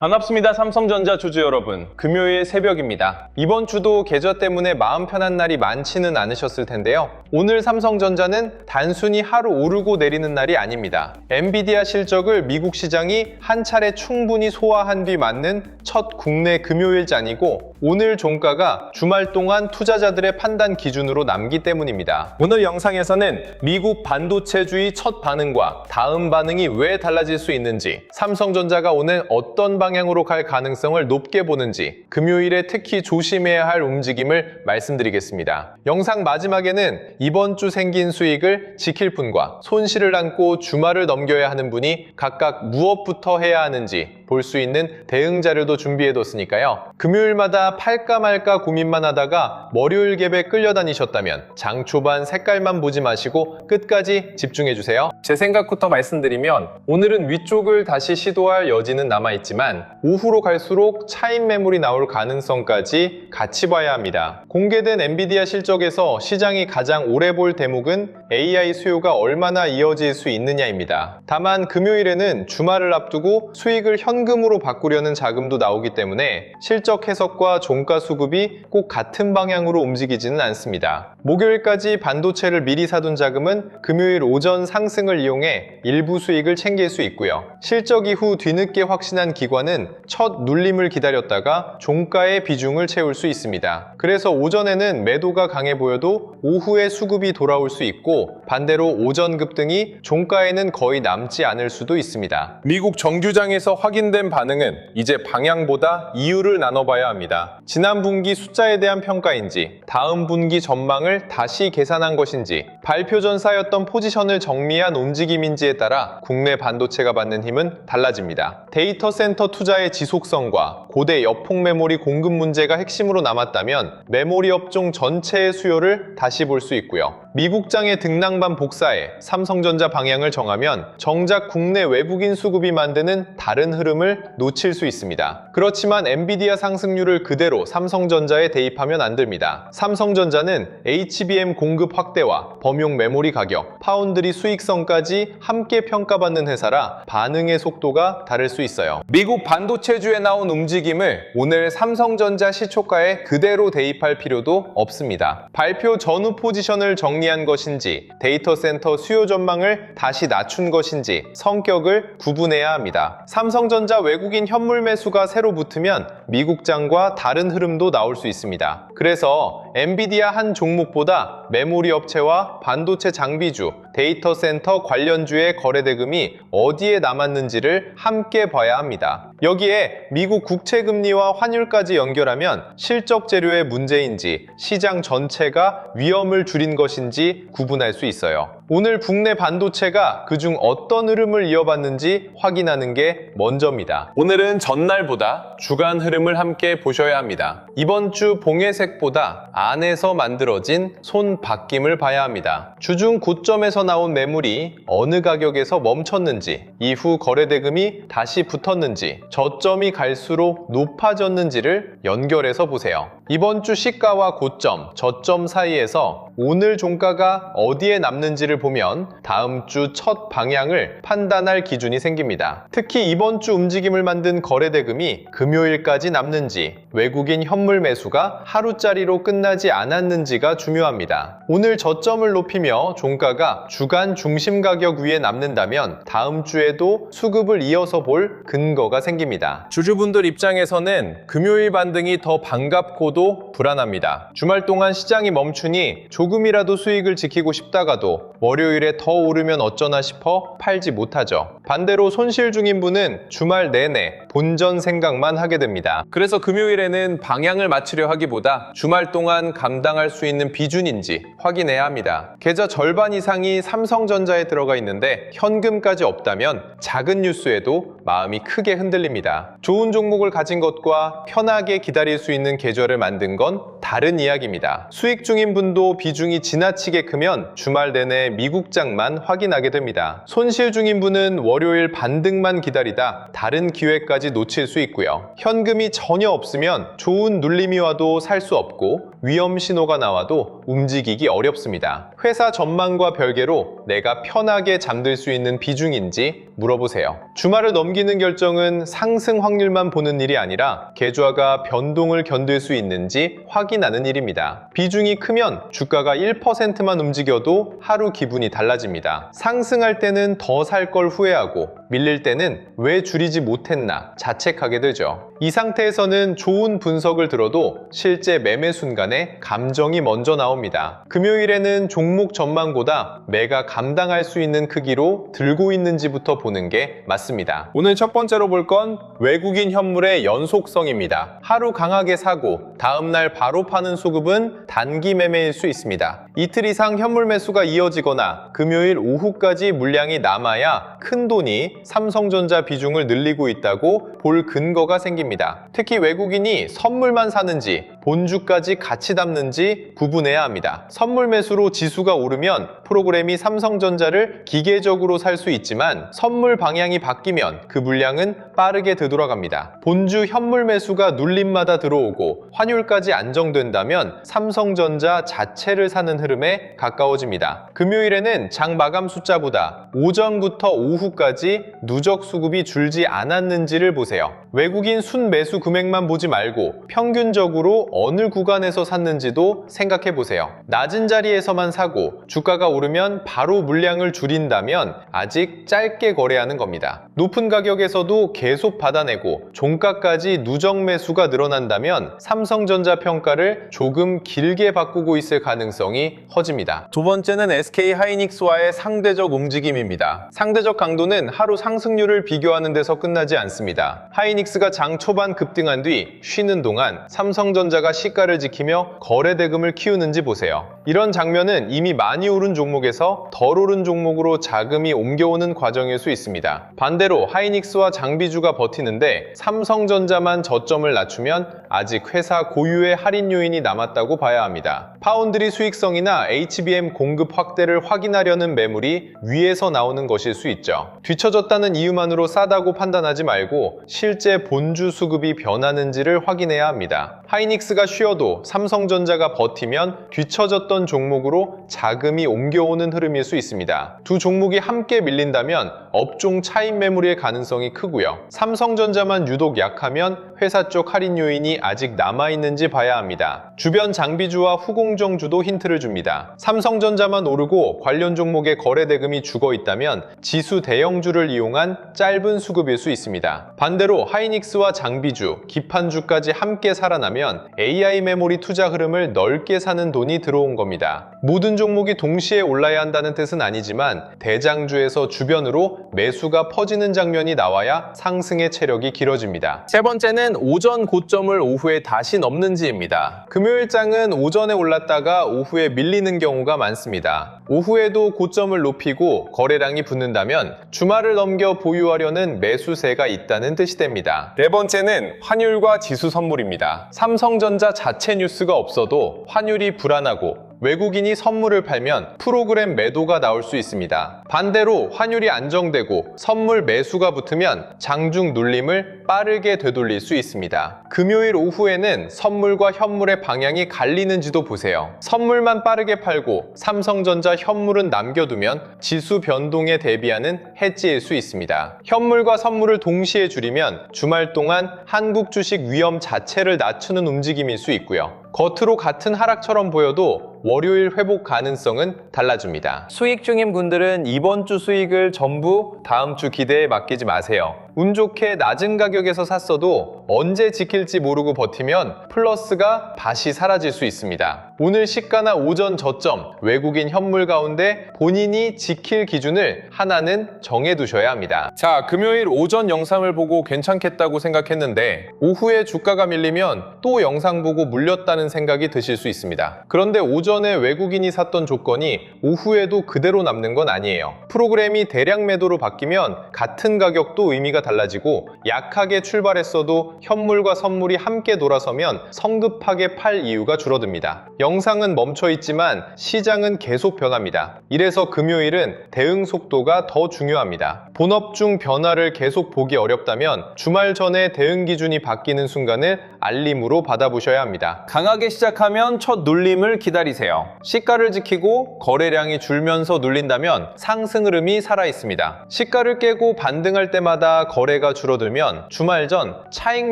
반갑습니다. 삼성전자 주주 여러분. 금요일 새벽입니다. 이번 주도 계좌 때문에 마음 편한 날이 많지는 않으셨을 텐데요. 오늘 삼성전자는 단순히 하루 오르고 내리는 날이 아닙니다. 엔비디아 실적을 미국 시장이 한 차례 충분히 소화한 뒤 맞는 첫 국내 금요일장이고, 오늘 종가가 주말 동안 투자자들의 판단 기준으로 남기 때문입니다. 오늘 영상에서는 미국 반도체주의 첫 반응과 다음 반응이 왜 달라질 수 있는지, 삼성전자가 오늘 어떤 방향으로 갈 가능성을 높게 보는지, 금요일에 특히 조심해야 할 움직임을 말씀드리겠습니다. 영상 마지막에는 이번 주 생긴 수익을 지킬 분과 손실을 안고 주말을 넘겨야 하는 분이 각각 무엇부터 해야 하는지 볼 수 있는 대응 자료도 준비해뒀으니까요. 금요일마다 팔까 말까 고민만 하다가 월요일 갭에 끌려다니셨다면 장 초반 색깔만 보지 마시고 끝까지 집중해주세요. 제 생각부터 말씀드리면, 오늘은 위쪽을 다시 시도할 여지는 남아있지만 오후로 갈수록 차익 매물이 나올 가능성까지 같이 봐야 합니다. 공개된 엔비디아 실적에서 시장이 가장 오래 볼 대목은 AI 수요가 얼마나 이어질 수 있느냐입니다. 다만 금요일에는 주말을 앞두고 수익을 현금으로 바꾸려는 자금도 나오기 때문에 실적 해석과 종가 수급이 꼭 같은 방향으로 움직이지는 않습니다. 목요일까지 반도체를 미리 사둔 자금은 금요일 오전 상승을 이용해 일부 수익을 챙길 수 있고요. 실적 이후 뒤늦게 확신한 기관은 첫 눌림을 기다렸다가 종가의 비중을 채울 수 있습니다. 그래서 오전에는 매도가 강해 보여도 오후에 수급이 돌아올 수 있고, 반대로 오전 급등이 종가에는 거의 남지 않을 수도 있습니다. 미국 정규장에서 확인된 반응은 이제 방향보다 이유를 나눠봐야 합니다. 지난 분기 숫자에 대한 평가인지, 다음 분기 전망을 다시 계산한 것인지, 발표 전 쌓였던 포지션을 정리한 움직임인지에 따라 국내 반도체가 받는 힘은 달라집니다. 데이터 센터 투자의 지속성과 고대 여폭 메모리 공급 문제가 핵심으로 남았다면 메모리 업종 전체의 수요를 다시 볼 수 있고요. 미국장의 등락반 복사에 삼성전자 방향을 정하면 정작 국내 외국인 수급이 만드는 다른 흐름을 놓칠 수 있습니다. 그렇지만 엔비디아 상승률을 그대로 삼성전자에 대입하면 안 됩니다. 삼성전자는 HBM 공급 확대와 범용 메모리 가격, 파운드리 수익성까지 함께 평가받는 회사라 반응의 속도가 다를 수 있어요. 미국 반도체주에 나온 움직임을 오늘 삼성전자 시초가에 그대로 대입할 필요도 없습니다. 발표 전후 포지션을 정리한 것인지, 데이터 센터 수요 전망을 다시 낮춘 것인지 성격을 구분해야 합니다. 삼성전자 외국인 현물 매수가 새로 붙으면 미국장과 다른 흐름도 나올 수 있습니다. 그래서 엔비디아 한 종목보다 메모리 업체와 반도체 장비주, 데이터 센터 관련주의 거래 대금이 어디에 남았는지를 함께 봐야 합니다. 여기에 미국 국채 금리와 환율까지 연결하면 실적 재료의 문제인지 시장 전체가 위험을 줄인 것인지 구분할 수 있어요. 오늘 국내 반도체가 그중 어떤 흐름을 이어봤는지 확인하는 게 먼저입니다. 오늘은 전날보다 주간 흐름을 함께 보셔야 합니다. 이번 주 봉회색보다 안에서 만들어진 손바뀜을 봐야 합니다. 주중 고점에서 나온 매물이 어느 가격에서 멈췄는지, 이후 거래 대금이 다시 붙었는지, 저점이 갈수록 높아졌는지를 연결해서 보세요. 이번 주 시가와 고점, 저점 사이에서 오늘 종가가 어디에 남는지를 보면 다음 주 첫 방향을 판단할 기준이 생깁니다. 특히 이번 주 움직임을 만든 거래 대금이 금요일까지 남는지, 외국인 현물 매수가 하루짜리로 끝나지 않았는지가 중요합니다. 오늘 저점을 높이며 종가가 주간 중심 가격 위에 남는다면 다음 주에도 수급을 이어서 볼 근거가 생깁니다. 주주분들 입장에서는 금요일 반등이 더 반갑고도 불안합니다. 주말 동안 시장이 멈추니 조금이라도 수익을 지키고 싶다가도 월요일에 더 오르면 어쩌나 싶어 팔지 못하죠. 반대로 손실 중인 분은 주말 내내 본전 생각만 하게 됩니다. 그래서 금요일에는 방향을 맞추려 하기보다 주말 동안 감당할 수 있는 비중인지 확인해야 합니다. 계좌 절반 이상이 삼성전자에 들어가 있는데 현금까지 없다면 작은 뉴스에도 마음이 크게 흔들립니다. 좋은 종목을 가진 것과 편하게 기다릴 수 있는 계좌를 만든 건 다른 이야기입니다. 수익 중인 분도 비중이 지나치게 크면 주말 내내 미국장만 확인하게 됩니다. 손실 중인 분은 월요일 반등만 기다리다 다른 기회까지 놓칠 수 있고요. 현금이 전혀 없으면 좋은 눌림이 와도 살 수 없고 위험 신호가 나와도 움직이기 어렵습니다. 회사 전망과 별개로 내가 편하게 잠들 수 있는 비중인지 물어보세요. 주말을 넘기는 결정은 상승 확률만 보는 일이 아니라 계좌가 변동을 견딜 수 있는지 확인하는 일입니다. 비중이 크면 주가가 1%만 움직여도 하루 기분이 달라집니다. 상승할 때는 더 살 걸 후회하고 밀릴 때는 왜 줄이지 못했나 자책하게 되죠. 이 상태에서는 좋은 분석을 들어도 실제 매매 순간에 감정이 먼저 나옵니다. 금요일에는 종목 전망보다 매가 감당할 수 있는 크기로 들고 있는지부터 보는 게 맞습니다. 오늘 첫 번째로 볼 건 외국인 현물의 연속성입니다. 하루 강하게 사고 다음날 바로 파는 수급은 단기 매매일 수 있습니다. 이틀 이상 현물 매수가 이어지거나 금요일 오후까지 물량이 남아야 큰 돈이 삼성전자 비중을 늘리고 있다고 볼 근거가 생깁니다. 특히 외국인이 선물만 사는지 본주까지 같이 담는지 구분해야 합니다. 선물 매수로 지수가 오르면 프로그램이 삼성전자를 기계적으로 살 수 있지만 선물 방향이 바뀌면 그 물량은 빠르게 되돌아갑니다. 본주 현물 매수가 눌림마다 들어오고 환율까지 안정된다면 삼성전자 자체를 사는 흐름에 가까워집니다. 금요일에는 장 마감 숫자보다 오전부터 오후까지 누적 수급이 줄지 않았는지를 보세요. 외국인 순매수 금액만 보지 말고 평균적으로 어느 구간에서 샀는지도 생각해 보세요. 낮은 자리에서만 사고 주가가 오르면 바로 물량을 줄인다면 아직 짧게 거래하는 겁니다. 높은 가격에서도 계속 받아내고 종가까지 누적 매수가 늘어난다면 삼성전자 평가를 조금 길게 바꾸고 있을 가능성이 커집니다. 두 번째는 SK 하이닉스와의 상대적 움직임입니다. 상대적 강도는 하루 상승률을 비교하는 데서 끝나지 않습니다. 하이닉스가 장 초반 급등한 뒤 쉬는 동안 삼성전자가 시가를 지키며 거래 대금을 키우는지 보세요. 이런 장면은 이미 많이 오른 종목에서 덜 오른 종목으로 자금이 옮겨오는 과정일 수 있습니다. 반대로 하이닉스와 장비주가 버티는데 삼성전자만 저점을 낮추면 아직 회사 고유의 할인 요인이 남았다고 봐야 합니다. 파운드리 수익성이나 HBM 공급 확대를 확인하려는 매물이 위에서 나오는 것일 수 있죠. 뒤처졌다는 이유만으로 싸다고 판단하지 말고 실제 본주 수급이 변하는지를 확인해야 합니다. 하이닉스가 쉬어도 삼성전자가 버티면 뒤처졌던 종목으로 자금이 옮겨오는 흐름일 수 있습니다. 두 종목이 함께 밀린다면 업종 차익 매물의 가능성이 크고요. 삼성전자만 유독 약하면 회사 쪽 할인 요인이 아직 남아있는지 봐야 합니다. 주변 장비주와 후공정주도 힌트를 줍니다. 삼성전자만 오르고 관련 종목의 거래 대금이 죽어있다면 지수 대형주를 이용한 짧은 수급일 수 있습니다. 반대로 하이닉스와 장비주, 기판주까지 함께 살아나면 AI 메모리 투자 흐름을 넓게 사는 돈이 들어온 겁니다. 모든 종목이 동시에 올라야 한다는 뜻은 아니지만 대장주에서 주변으로 매수가 퍼지는 장면이 나와야 상승의 체력이 길어집니다. 세 번째는 오전 고점을 오후에 다시 넘는지입니다. 금요일장은 오전에 올랐다가 오후에 밀리는 경우가 많습니다. 오후에도 고점을 높이고 거래량이 붙는다면 주말을 넘겨 보유하려는 매수세가 있다는 뜻이 됩니다. 네 번째는 환율과 지수 선물입니다. 삼성전자 자체 뉴스가 없어도 환율이 불안하고 외국인이 선물을 팔면 프로그램 매도가 나올 수 있습니다. 반대로 환율이 안정되고 선물 매수가 붙으면 장중 눌림을 빠르게 되돌릴 수 있습니다. 금요일 오후에는 선물과 현물의 방향이 갈리는지도 보세요. 선물만 빠르게 팔고 삼성전자 현물은 남겨두면 지수 변동에 대비하는 해지일 수 있습니다. 현물과 선물을 동시에 줄이면 주말 동안 한국 주식 위험 자체를 낮추는 움직임일 수 있고요. 겉으로 같은 하락처럼 보여도 월요일 회복 가능성은 달라집니다. 수익 중인 분들은 이번 주 수익을 전부 다음 주 기대에 맡기지 마세요. 운 좋게 낮은 가격에서 샀어도 언제 지킬지 모르고 버티면 플러스가 다시 사라질 수 있습니다. 오늘 시가나 오전 저점, 외국인 현물 가운데 본인이 지킬 기준을 하나는 정해두셔야 합니다. 자, 금요일 오전 영상을 보고 괜찮겠다고 생각했는데 오후에 주가가 밀리면 또 영상 보고 물렸다는 생각이 드실 수 있습니다. 그런데 오전에 외국인이 샀던 조건이 오후에도 그대로 남는 건 아니에요. 프로그램이 대량 매도로 바뀌면 같은 가격도 의미가 달라지고 약하게 출발했어도 현물과 선물이 함께 돌아서면 성급하게 팔 이유가 줄어듭니다. 영상은 멈춰 있지만 시장은 계속 변합니다. 이래서 금요일은 대응 속도가 더 중요합니다. 본업 중 변화를 계속 보기 어렵다면 주말 전에 대응 기준이 바뀌는 순간을 알림으로 받아보셔야 합니다. 강하게 시작하면 첫 눌림을 기다리세요. 시가를 지키고 거래량이 줄면서 눌린다면 상승 흐름이 살아있습니다. 시가를 깨고 반등할 때마다 거래가 줄어들면 주말 전 차익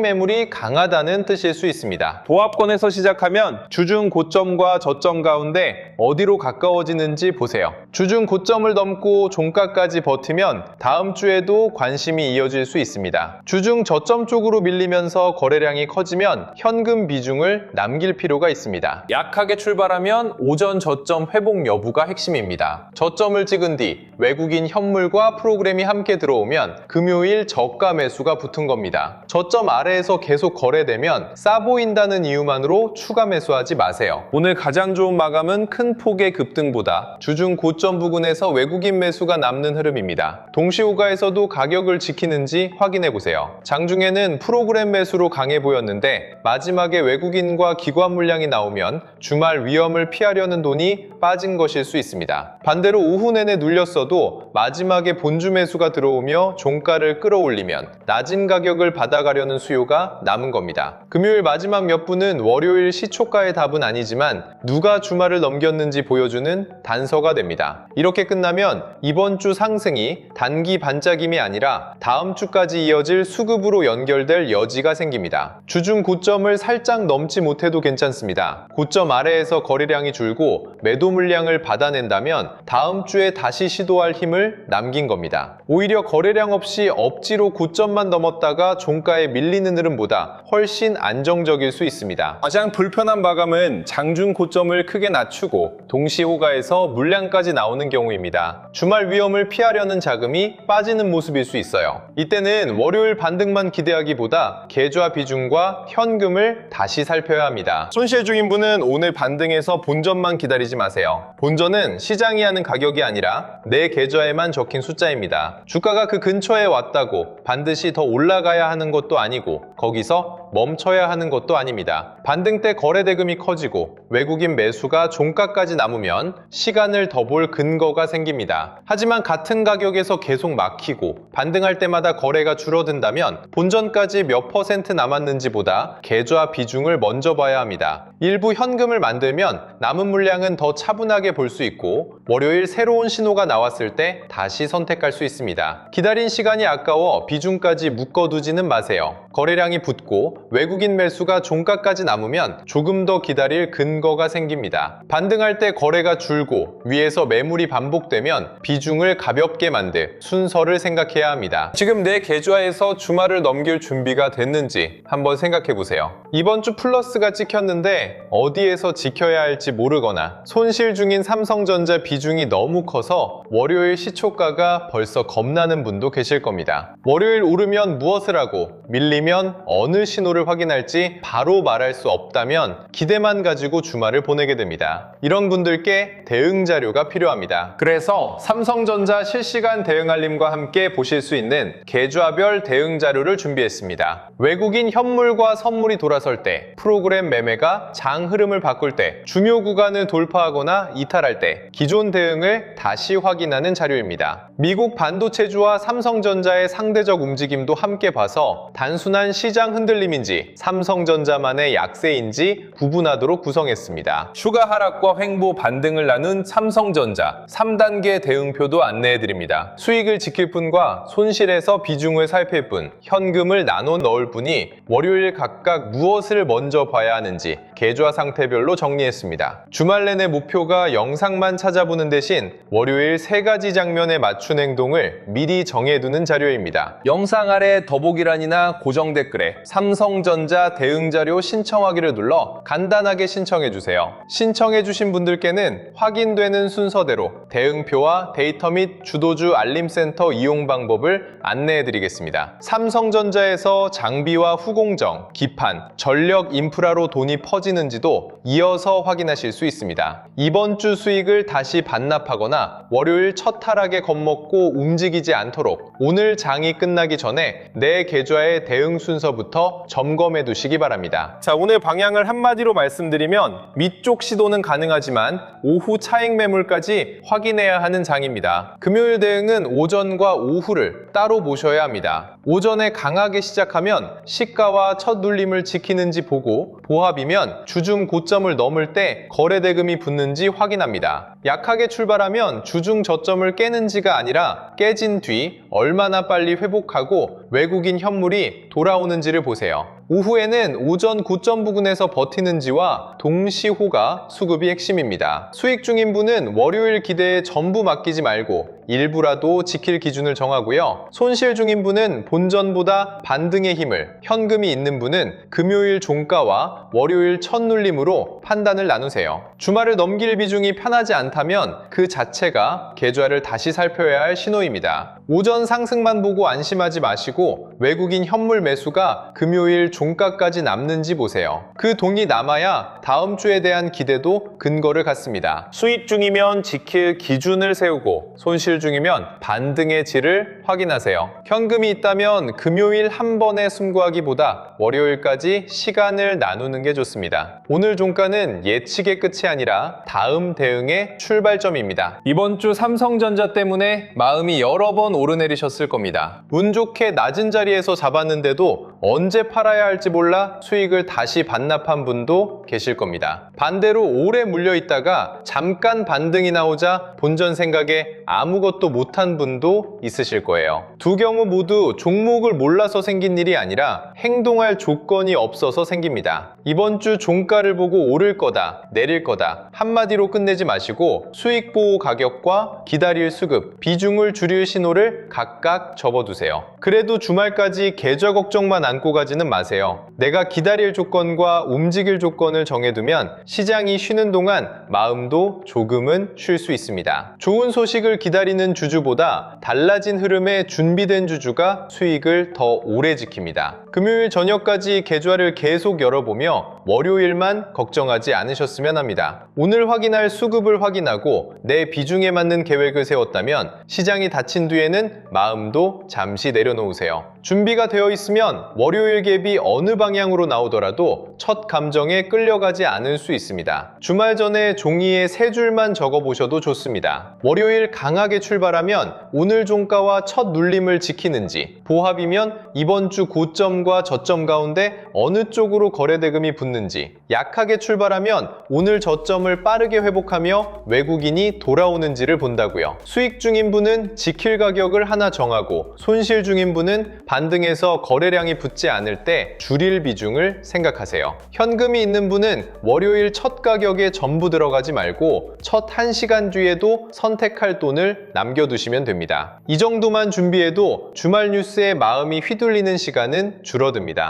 매물이 강하다는 뜻일 수 있습니다. 보합권에서 시작하면 주중 고점과 저점 가운데 어디로 가까워지는지 보세요. 주중 고점을 넘고 종가까지 버티면 다음 주에도 관심이 이어질 수 있습니다. 주중 저점 쪽으로 밀리면서 거래량이 커지면 현금 비중을 남길 필요가 있습니다. 약하게 출발하면 오전 저점 회복 여부가 핵심입니다. 저점을 찍은 뒤 외국인 현물과 프로그램이 함께 들어오면 금요일 저가 매수가 붙은 겁니다. 저점 아래에서 계속 거래되면 싸 보인다는 이유만으로 추가 매수하지 마세요. 오늘 가장 좋은 마감은 큰 폭의 급등보다 주중 고점 부근에서 외국인 매수가 남는 흐름입니다. 동시호가에서도 가격을 지키는지 확인해 보세요. 장중에는 프로그램 매수로 강해 보였는데 마지막에 외국인과 기관 물량이 나오면 주말 위험을 피하려는 돈이 빠진 것일 수 있습니다. 반대로 오후 내내 눌렸어도 마지막에 본주 매수가 들어오며 종가를 끌어올리면 낮은 가격을 받아가려는 수요가 남은 겁니다. 금요일 마지막 몇 분은 월요일 시초가의 답은 아니지만 누가 주말을 넘겼는지 보여주는 단서가 됩니다. 이렇게 끝나면 이번 주 상승이 단기 반짝임이 아니라 다음 주까지 이어질 수급으로 연결될 여지가 생깁니다. 주중 고점을 살짝 넘지 못해도 괜찮습니다. 고점 아래에서 거래량이 줄고 매도 물량을 받아낸다면 다음 주에 다시 시도할 힘을 남긴 겁니다. 오히려 거래량 없이 억지로 고점만 넘었다가 종가에 밀리는 흐름보다 훨씬 안정적일 수 있습니다. 가장 불편한 마감은 장중 고점을 크게 낮추고 동시호가에서 물량까지 나오는 경우입니다. 주말 위험을 피하려는 자금이 빠지는 모습일 수 있어요. 이때는 월요일 반등만 기대하기보다 계좌 비중과 현금을 다시 살펴야 합니다. 손실 중인 분은 오늘 반등해서 본전만 기다리지 마세요. 본전은 시장이 하는 가격이 아니라 내 계좌에만 적힌 숫자입니다. 주가가 그 근처에 왔다고 반드시 더 올라가야 하는 것도 아니고 거기서 멈춰야 하는 것도 아닙니다. 반등 때 거래 대금이 커지고 외국인 매수가 종가까지 남으면 시간을 더 볼 근거가 생깁니다. 하지만 같은 가격에서 계속 막히고 반등할 때마다 거래가 줄어든다면 본전까지 몇 퍼센트 남았는지 보다 계좌 비중을 먼저 봐야 합니다. 일부 현금을 만들면 남은 물량은 더 차분하게 볼 수 있고 월요일 새로운 신호가 나왔을 때 다시 선택할 수 있습니다. 기다린 시간이 아까워 비중까지 묶어두지는 마세요. 거래량이 붙고 외국인 매수가 종가까지 남으면 조금 더 기다릴 근거가 생깁니다. 반등할 때 거래가 줄고 위에서 매물이 반복되면 비중을 가볍게 만들 순서를 생각해야 합니다. 지금 내 계좌에서 주말을 넘길 준비가 됐는지 한번 생각해 보세요. 이번 주 플러스가 찍혔는데 어디에서 지켜야 할지 모르거나 손실 중인 삼성전자 비중이 너무 커서 월요일 시초가가 벌써 겁나는 분도 계실 겁니다. 월요일 오르면 무엇을 하고 밀리면 어느 신호를 확인할지 바로 말할 수 없다면 기대만 가지고 주말을 보내게 됩니다. 이런 분들께 대응 자료가 필요합니다. 그래서 삼성전자 실시간 대응 알림과 함께 보실 수 있는 계좌별 대응 자료를 준비했습니다. 외국인 현물과 선물이 돌아설 때, 프로그램 매매가 장 흐름을 바꿀 때, 중요 구간을 돌파하거나 이탈할 때 기존 대응을 다시 확인하는 자료입니다. 미국 반도체주와 삼성전자의 상대적 움직임도 함께 봐서 단순한 시장 흔들림인지 삼성전자만의 약세인지 구분하도록 구성했습니다. 추가 하락과 횡보 반등을 나눈 삼성전자 3단계 대응표도 안내해드립니다. 수익을 지킬 분과 손실에서 비중을 살필 분, 현금을 나눠 넣을 분이 월요일 각각 무엇을 먼저 봐야 하는지 계좌 상태별로 정리했습니다. 주말 내내 목표가 영상만 찾아보는 대신 월요일 3가지 장면에 맞춘 행동을 미리 정해두는 자료입니다. 영상 아래 더보기란이나 고정 댓글에 삼성전자 대응 자료 신청하기를 눌러 간단하게 신청해주세요. 신청해주신 분들께는 확인되는 순서대로 대응표와 데이터 및 주도주 알림센터 이용 방법을 안내해드리겠습니다. 삼성전자에서 장비와 후공정, 기판, 전력 인프라로 돈이 퍼지는 버티는지도 이어서 확인하실 수 있습니다. 이번 주 수익을 다시 반납하거나 월요일 첫 하락에 겁먹고 움직이지 않도록 오늘 장이 끝나기 전에 내 계좌의 대응 순서부터 점검해 두시기 바랍니다. 자, 오늘 방향을 한마디로 말씀드리면 밑쪽 시도는 가능하지만 오후 차익 매물까지 확인해야 하는 장입니다. 금요일 대응은 오전과 오후를 따로 보셔야 합니다. 오전에 강하게 시작하면 시가와 첫 눌림을 지키는지 보고 보합이면 주중 고점을 넘을 때 거래 대금이 붙는지 확인합니다. 약하게 출발하면 주중 저점을 깨는지가 아니라 깨진 뒤 얼마나 빨리 회복하고 외국인 현물이 돌아오는지를 보세요. 오후에는 오전 고점 부근에서 버티는지와 동시호가 수급이 핵심입니다. 수익 중인 분은 월요일 기대에 전부 맡기지 말고 일부라도 지킬 기준을 정하고요. 손실 중인 분은 본전보다 반등의 힘을, 현금이 있는 분은 금요일 종가와 월요일 첫 눌림으로 판단을 나누세요. 주말을 넘길 비중이 편하지 않다면 그 자체가 계좌를 다시 살펴야 할 신호입니다. 오전 상승만 보고 안심하지 마시고 외국인 현물 매수가 금요일 종가까지 남는지 보세요. 그 돈이 남아야 다음 주에 대한 기대도 근거를 갖습니다. 수익 중이면 지킬 기준을 세우고 손실 중이면 반등의 질을 확인하세요. 현금이 있다면 금요일 한 번에 승부하기보다 월요일까지 시간을 나누는 게 좋습니다. 오늘 종가는 예측의 끝이 아니라 다음 대응의 출발점입니다. 이번 주 삼성전자 때문에 마음이 여러 번 오르내리셨을 겁니다. 운 좋게 낮은 자리에서 잡았는데도 언제 팔아야 할지 몰라 수익을 다시 반납한 분도 계실 겁니다. 반대로 오래 물려있다가 잠깐 반등이 나오자 본전 생각에 아무것도 못한 분도 있으실 거예요. 두 경우 모두 종목을 몰라서 생긴 일이 아니라 행동할 조건이 없어서 생깁니다. 이번 주 종가를 보고 오를 거다, 내릴 거다 한마디로 끝내지 마시고 수익 보호 가격과 기다릴 수급, 비중을 줄일 신호를 각각 접어두세요. 그래도 주말까지 계좌 걱정만 안고 가지는 마세요. 내가 기다릴 조건과 움직일 조건을 정해두면 시장이 쉬는 동안 마음도 조금은 쉴 수 있습니다. 좋은 소식을 기다리는 주주보다 달라진 흐름에 준비된 주주가 수익을 더 오래 지킵니다. 금요일 저녁까지 계좌를 계속 열어보며 월요일만 걱정하지 않으셨으면 합니다. 오늘 확인할 수급을 확인하고 내 비중에 맞는 계획을 세웠다면 시장이 닫힌 뒤에는 마음도 잠시 내려놓으세요. 준비가 되어 있으면 월요일 갭이 어느 방향으로 나오더라도 첫 감정에 끌려가지 않을 수 있습니다. 주말 전에 종이에 세 줄만 적어보셔도 좋습니다. 월요일 강하게 출발하면 오늘 종가와 첫 눌림을 지키는지, 보합이면 이번 주 고점과 저점 가운데 어느 쪽으로 거래 대금이 붙는지, 약하게 출발하면 오늘 저점을 빠르게 회복하며 외국인이 돌아오는지를 본다고요. 수익 중인 분은 지킬 가격을 하나 정하고 손실 중인 분은 반등해서 거래량이 붙지 않을 때 줄일 비중을 생각하세요. 현금이 있는 분은 월요일 첫 가격에 전부 들어가지 말고 첫 1시간 뒤에도 선택할 돈을 남겨두시면 됩니다. 이 정도만 준비해도 주말 뉴스에 마음이 휘둘리는 시간은 줄어듭니다.